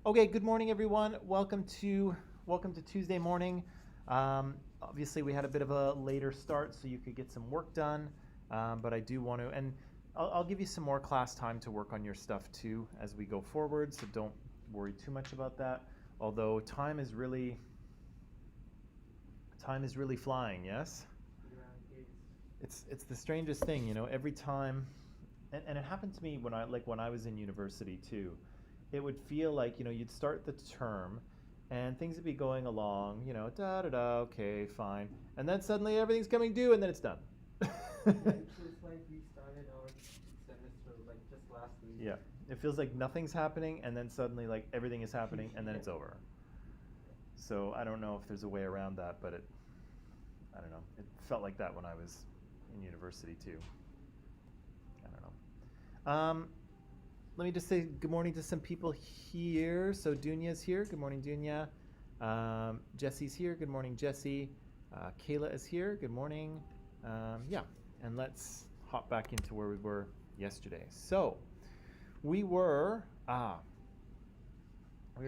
Okay, good morning, everyone. Welcome to Tuesday morning. Obviously, we had a bit of a later start, so you could get some work done. But I do want to, and I'll give you some more class time to work on your stuff too as we go forward. So don't worry too much about that. Although time is really flying. Yes. It's the strangest thing, every time, and it happened to me when I was in university too. It would feel like, you'd start the term and things would be going along, da da da, okay, fine. And then suddenly everything's coming due and then it's done. Yeah, it feels like we started our semester like just last week. Yeah. It feels like nothing's happening and then suddenly like everything is happening and then it's over. So I don't know if there's a way around that, but I don't know. It felt like that when I was in university too. I don't know. Let me just say good morning to some people here. So Dunya's here. Good morning, Dunya. Jesse's here. Good morning, Jesse. Kayla is here. Good morning. Yeah, and let's hop back into where we were yesterday. So we were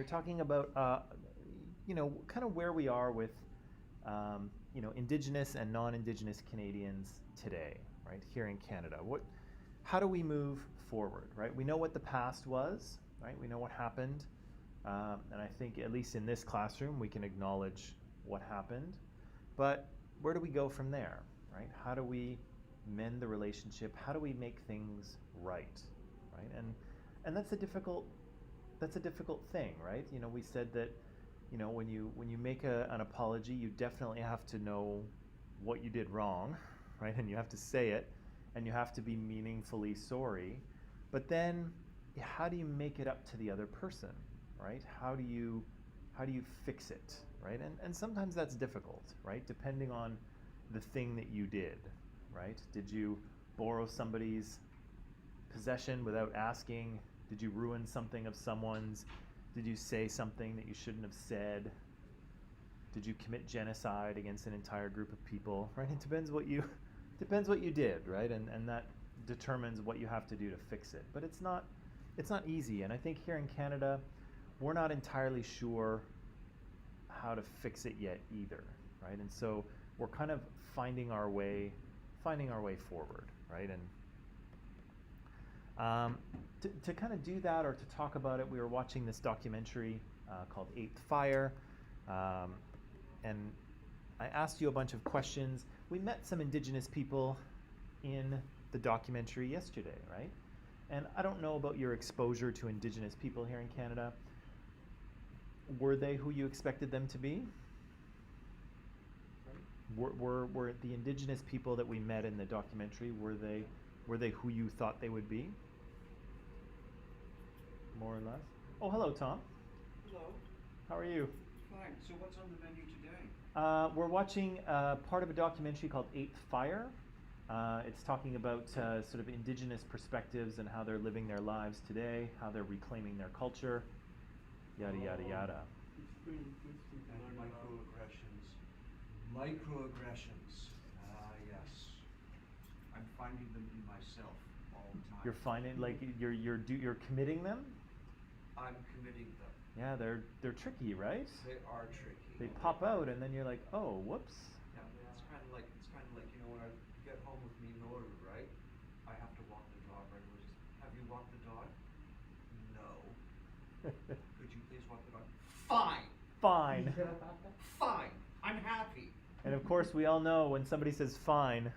talking about kind of where we are with Indigenous and non-Indigenous Canadians today, right here in Canada. How do we move forward, right? We know what the past was, right? We know what happened, and I think at least in this classroom we can acknowledge what happened. But where do we go from there, right? How do we mend the relationship? How do we make things right, right? And that's a difficult thing, right? We said that when you make an apology, you definitely have to know what you did wrong, right? And you have to say it, and you have to be meaningfully sorry. But then, how do you make it up to the other person, right? How do you fix it, right? And sometimes that's difficult, right? Depending on the thing that you did, right? Did you borrow somebody's possession without asking? Did you ruin something of someone's? Did you say something that you shouldn't have said? Did you commit genocide against an entire group of people, right? It depends what you did, right? And that determines what you have to do to fix it. But it's not easy. And I think here in Canada, we're not entirely sure how to fix it yet either, right? And so we're kind of finding our way forward, right? And to kind of do that or to talk about it, we were watching this documentary called Eighth Fire, and I asked you a bunch of questions. We met some Indigenous people in the documentary yesterday, right? And I don't know about your exposure to Indigenous people here in Canada. Were they who you expected them to be? Were the Indigenous people that we met in the documentary, were they who you thought they would be? More or less. Oh, hello, Tom. Hello. How are you? Fine. So what's on the menu today? We're watching part of a documentary called Eighth Fire. It's talking about sort of Indigenous perspectives and how they're living their lives today, how they're reclaiming their culture, yada, yada, yada. It's pretty interesting. And microaggressions. Microaggressions. Yes. I'm finding them in myself all the time. You're finding, like, you're committing them? I'm committing them. Yeah, they're tricky, right? They are tricky. They pop out and then you're like, oh, whoops. Yeah, it's kind of like when I get home with me in order, right? I have to walk the dog right away. Have you walked the dog? No. Could you please walk the dog? Fine. Fine. Fine. I'm happy. And of course, we all know when somebody says fine,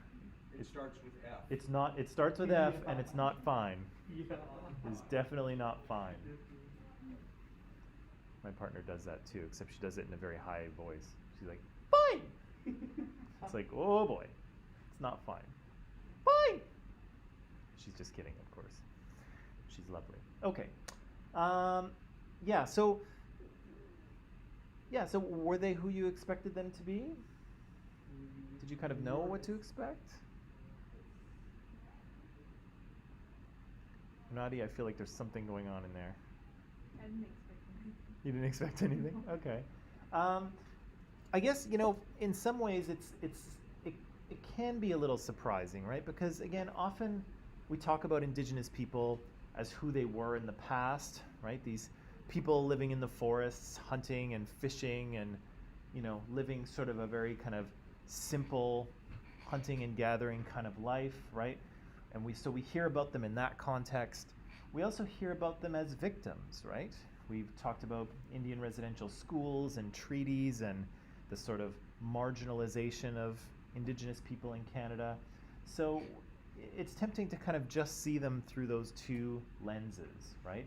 It starts with F. it's not. It starts with F, and it's not fine. Yeah. It's definitely not fine. My partner does that too, except she does it in a very high voice. She's like, fine. It's like, oh boy, it's not fine. Fine. She's just kidding, of course. She's lovely. Okay. Yeah. So were they who you expected them to be? Did you kind of know what to expect? Nadia, I feel like there's something going on in there. I didn't expect anything. You didn't expect anything? Okay. I guess, in some ways it can be a little surprising, right? Because again, often we talk about Indigenous people as who they were in the past, right? These people living in the forests, hunting and fishing and, living sort of a very kind of simple hunting and gathering kind of life, right? And we hear about them in that context. We also hear about them as victims, right? We've talked about Indian residential schools and treaties and the sort of marginalization of Indigenous people in Canada. So it's tempting to kind of just see them through those two lenses, right?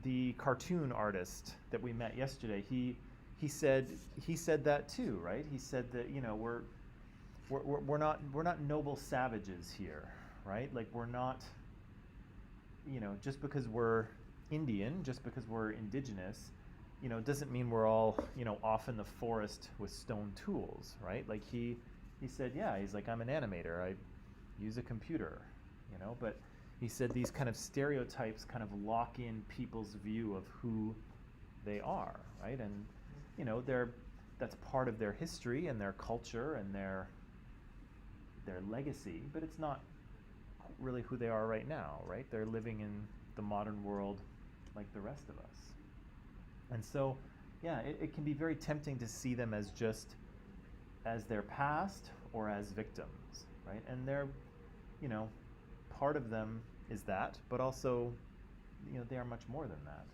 The cartoon artist that we met yesterday, he said that too, right? He said that we're not noble savages here, right? Like we're not, just because we're Indian, just because we're Indigenous, doesn't mean we're all off in the forest with stone tools, right? Like he said, yeah, he's like, I'm an animator, I use a computer, but he said these kind of stereotypes kind of lock in people's view of who they are, right? And that's part of their history and their culture and their legacy, but it's not really who they are right now, right? They're living in the modern world like the rest of us. And so, yeah, it can be very tempting to see them as just as their past or as victims, right? And they're, part of them is that, but also, they are much more than that.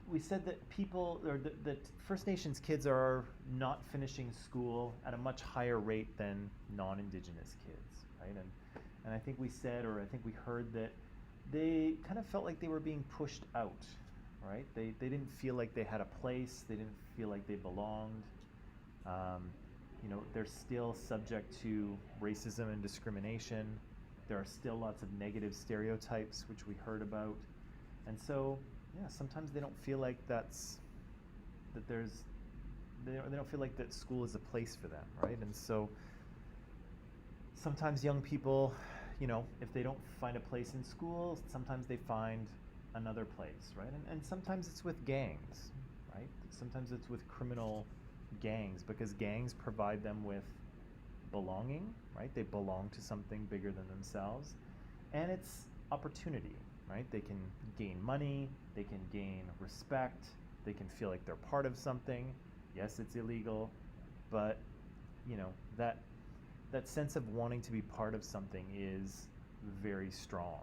We said that people, or that First Nations kids are not finishing school at a much higher rate than non-Indigenous kids, right? And I think we said, or I think we heard that they kind of felt like they were being pushed out, right? They didn't feel like they had a place. They didn't feel like they belonged. They're still subject to racism and discrimination. There are still lots of negative stereotypes, which we heard about. And so, yeah, sometimes they don't feel like they don't feel like that school is a place for them, right? And so sometimes young people, if they don't find a place in school, sometimes they find another place, right? And sometimes it's with gangs, right? Sometimes it's with criminal gangs, because gangs provide them with belonging, right? They belong to something bigger than themselves. And it's opportunity, right? They can gain money, they can gain respect, they can feel like they're part of something. Yes, it's illegal, but that sense of wanting to be part of something is very strong,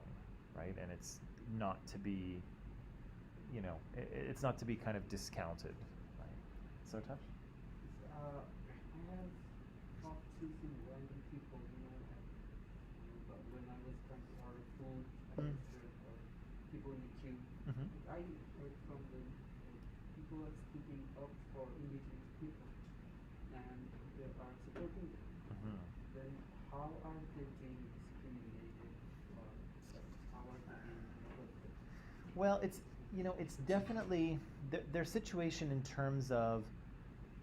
right? And it's not to be, it's not to be kind of discounted, right? So tough. I have talked to some random people, but when I was trying to order food at Mm. restaurant or people in the queue, Mm-hmm. I heard from them people are speaking up for Indigenous people and they are supporting them. Mm-hmm. Then how are they being discriminated or how are they being neglected? Well, it's definitely their situation in terms of,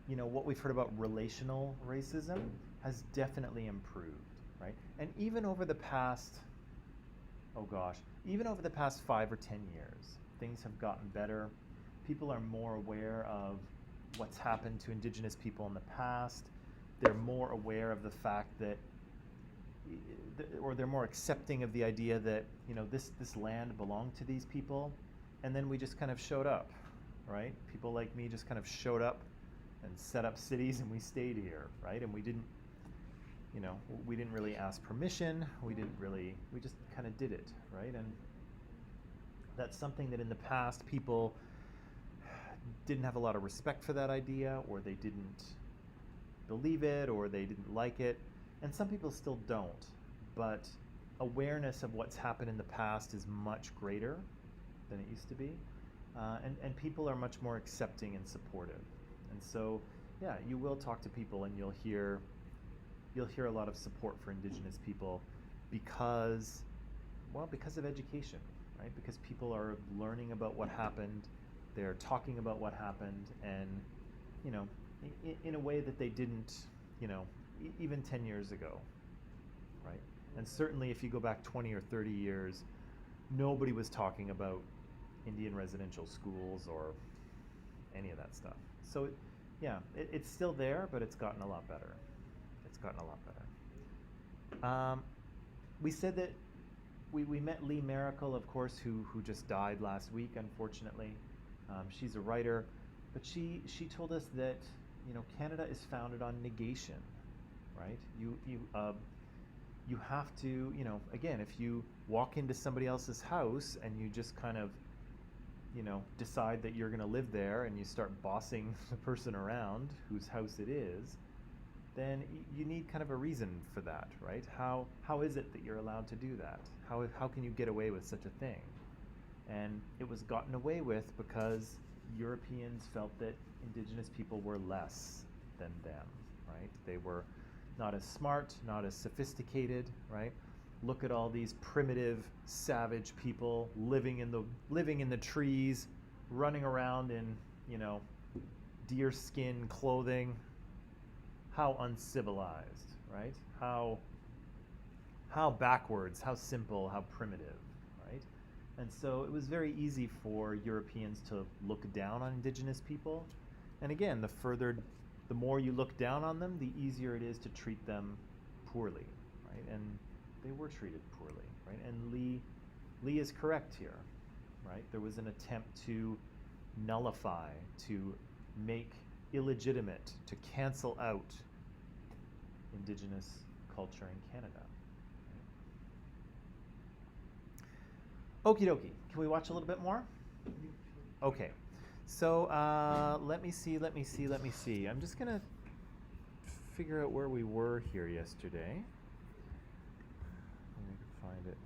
what we've heard about relational racism has definitely improved, right? And even over the past, even over the past 5 or 10 years, things have gotten better. People are more aware of what's happened to Indigenous people in the past. They're more aware of the fact that, or they're more accepting of the idea that, this land belonged to these people, and then we just kind of showed up, right? People like me just kind of showed up and set up cities, and we stayed here, right? And we didn't really ask permission. We just kind of did it, right? And that's something that in the past people didn't have a lot of respect for that idea, or they didn't believe it, or they didn't like it. And some people still don't, but awareness of what's happened in the past is much greater than it used to be. And people are much more accepting and supportive. And so, yeah, you will talk to people and you'll hear a lot of support for Indigenous people because of education, right? Because people are learning about what happened, they're talking about what happened, and, in a way that they didn't, even 10 years ago, right? And certainly if you go back 20 or 30 years, nobody was talking about Indian residential schools or any of that stuff. So, it's still there, but it's gotten a lot better. We said that we met Lee Miracle, of course, who just died last week, unfortunately. She's a writer, but she told us that Canada is founded on negation, right? You have to again, if you walk into somebody else's house and you just kind of decide that you're going to live there and you start bossing the person around whose house it is, then you need kind of a reason for that, right? How is it that you're allowed to do that? How can you get away with such a thing? And it was gotten away with because Europeans felt that Indigenous people were less than them, right? They were not as smart, not as sophisticated, right? Look at all these primitive, savage people living in the trees, running around in, deerskin clothing. How uncivilized, right? How backwards, how simple, how primitive, right? And so it was very easy for Europeans to look down on Indigenous people. And again, the more you look down on them, the easier it is to treat them poorly, right? And they were treated poorly, right? And Lee is correct here, right? There was an attempt to nullify, to make illegitimate, to cancel out Indigenous culture in Canada. Okie dokie. Can we watch a little bit more? Okay. So let me see. I'm just going to figure out where we were here yesterday. Let me find it.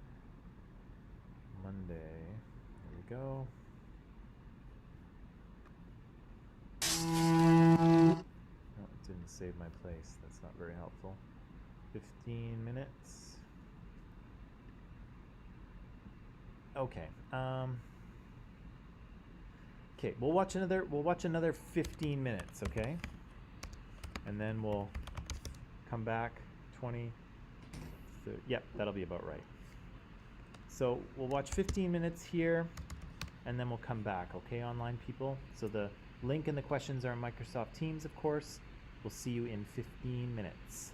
Monday. There we go. No, it didn't save my place. That's not very helpful. 15 minutes. Okay. Okay, we'll watch another 15 minutes, okay? And then we'll come back 20 30, yep, that'll be about right. So we'll watch 15 minutes here and then we'll come back, okay, online people? So the link and the questions are in Microsoft Teams, of course. We'll see you in 15 minutes.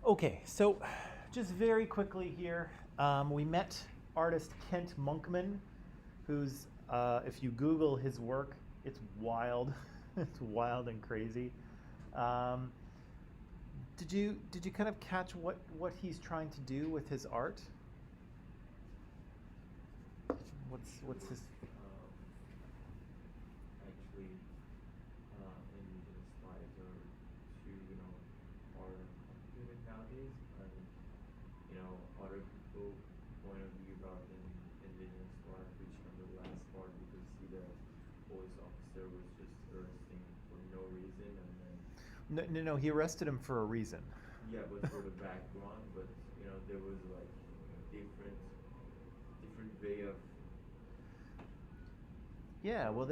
Okay, so just very quickly here, we met artist Kent Monkman, who's, if you Google his work, it's wild. It's wild and crazy. Um, did you kind of catch what he's trying to do with his art? What's his? Actually, indigenous lives are too, are complicated nowadays, and other people point of view about indigenous life, which on the last part we could see the police officer was just arresting for no reason, and then No, he arrested him for a reason. yeah, but for the background, but there was like different way of Yeah, well,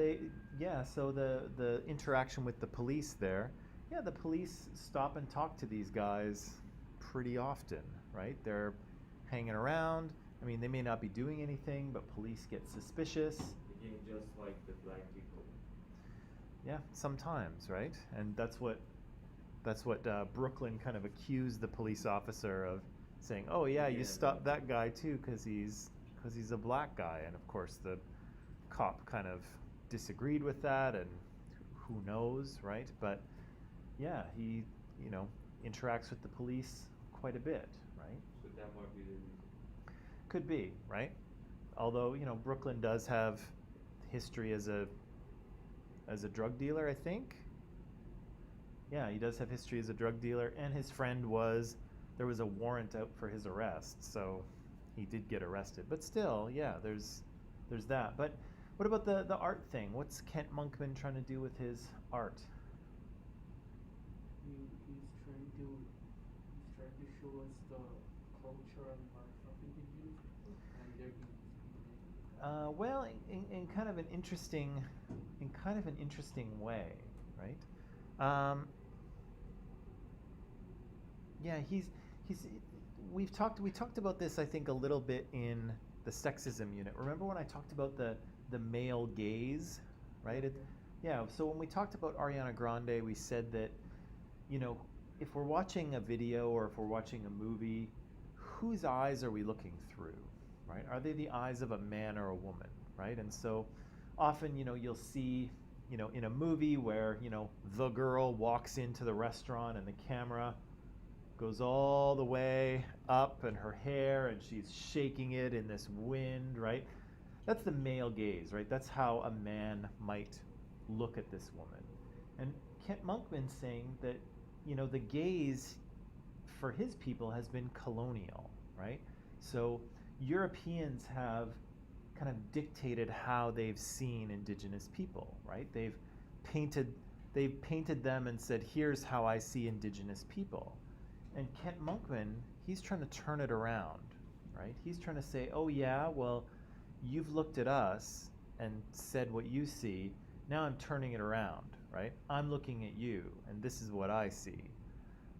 so the interaction with the police there, yeah, the police stop and talk to these guys pretty often, right? They're hanging around. I mean, they may not be doing anything, but police get suspicious. again just like the black people. Yeah, sometimes, right? And that's what Brooklyn kind of accused the police officer of, saying, "Oh yeah, you Yeah. stopped that guy too because he's a black guy." And of course, the cop kind of disagreed with that, and who knows, right? But yeah, he interacts with the police quite a bit, right? So that might be the reason. Could be, right? Although Brooklyn does have history as a drug dealer, I think. Yeah, he does have history as a drug dealer, and his friend there was a warrant out for his arrest, so he did get arrested. But still, yeah, there's that. But what about the art thing? What's Kent Monkman trying to do with his art? He's trying to show us the culture and life of indigenous people and their beliefs. Well, in kind of an interesting way, right? Yeah, we talked about this, I think, a little bit in the sexism unit. Remember when I talked about the male gaze, right? Yeah. So when we talked about Ariana Grande, we said that, if we're watching a video or if we're watching a movie, whose eyes are we looking through, right? Are they the eyes of a man or a woman, right? And so often, you'll see, in a movie where, the girl walks into the restaurant and the camera goes all the way up and her hair and she's shaking it in this wind, right? That's the male gaze, right? That's how a man might look at this woman. And Kent Monkman's saying that, the gaze for his people has been colonial, right? So Europeans have kind of dictated how they've seen indigenous people, right? They've painted them and said, here's how I see indigenous people. And Kent Monkman, he's trying to turn it around, right? He's trying to say, oh yeah, well, you've looked at us and said what you see. Now I'm turning it around, right? I'm looking at you, and this is what I see,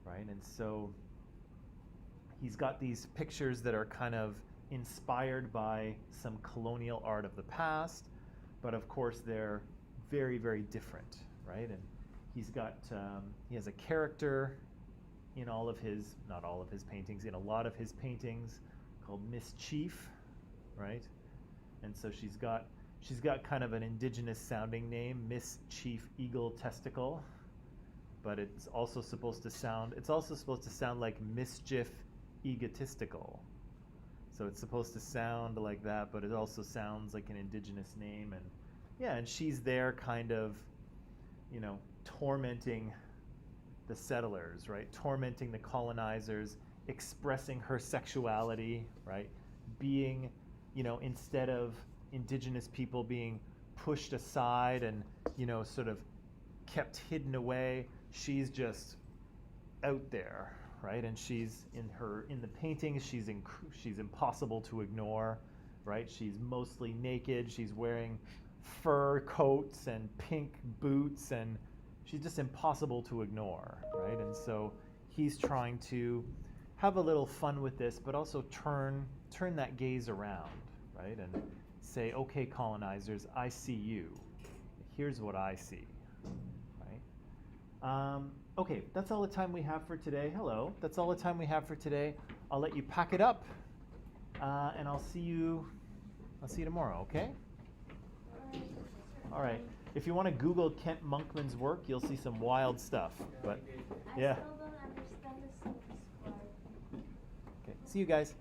right? And so he's got these pictures that are kind of inspired by some colonial art of the past, but of course they're very, very different, right? And he has a character in not all of his paintings, in a lot of his paintings, called Miss Chief, right? And so she's got kind of an indigenous sounding name, Miss Chief Eagle Testicle, but it's also supposed to sound like mischief egotistical. So it's supposed to sound like that, but it also sounds like an indigenous name. And yeah, and she's there kind of, tormenting the settlers, right? Tormenting the colonizers, expressing her sexuality, right? Being, instead of indigenous people being pushed aside and, sort of kept hidden away, she's just out there, right? And she's in the paintings, she's impossible to ignore, right? She's mostly naked. She's wearing fur coats and pink boots, and she's just impossible to ignore, right? And so he's trying to have a little fun with this, but also turn that gaze around, right? And say, okay, colonizers, I see you. Here's what I see, right? Okay, that's all the time we have for today. Hello. That's all the time we have for today. I'll let you pack it up, and I'll see you tomorrow. Okay? All right. If you want to Google Kent Monkman's work, you'll see some wild stuff. But Okay. yeah. I still don't understand the service part. Okay. See you guys.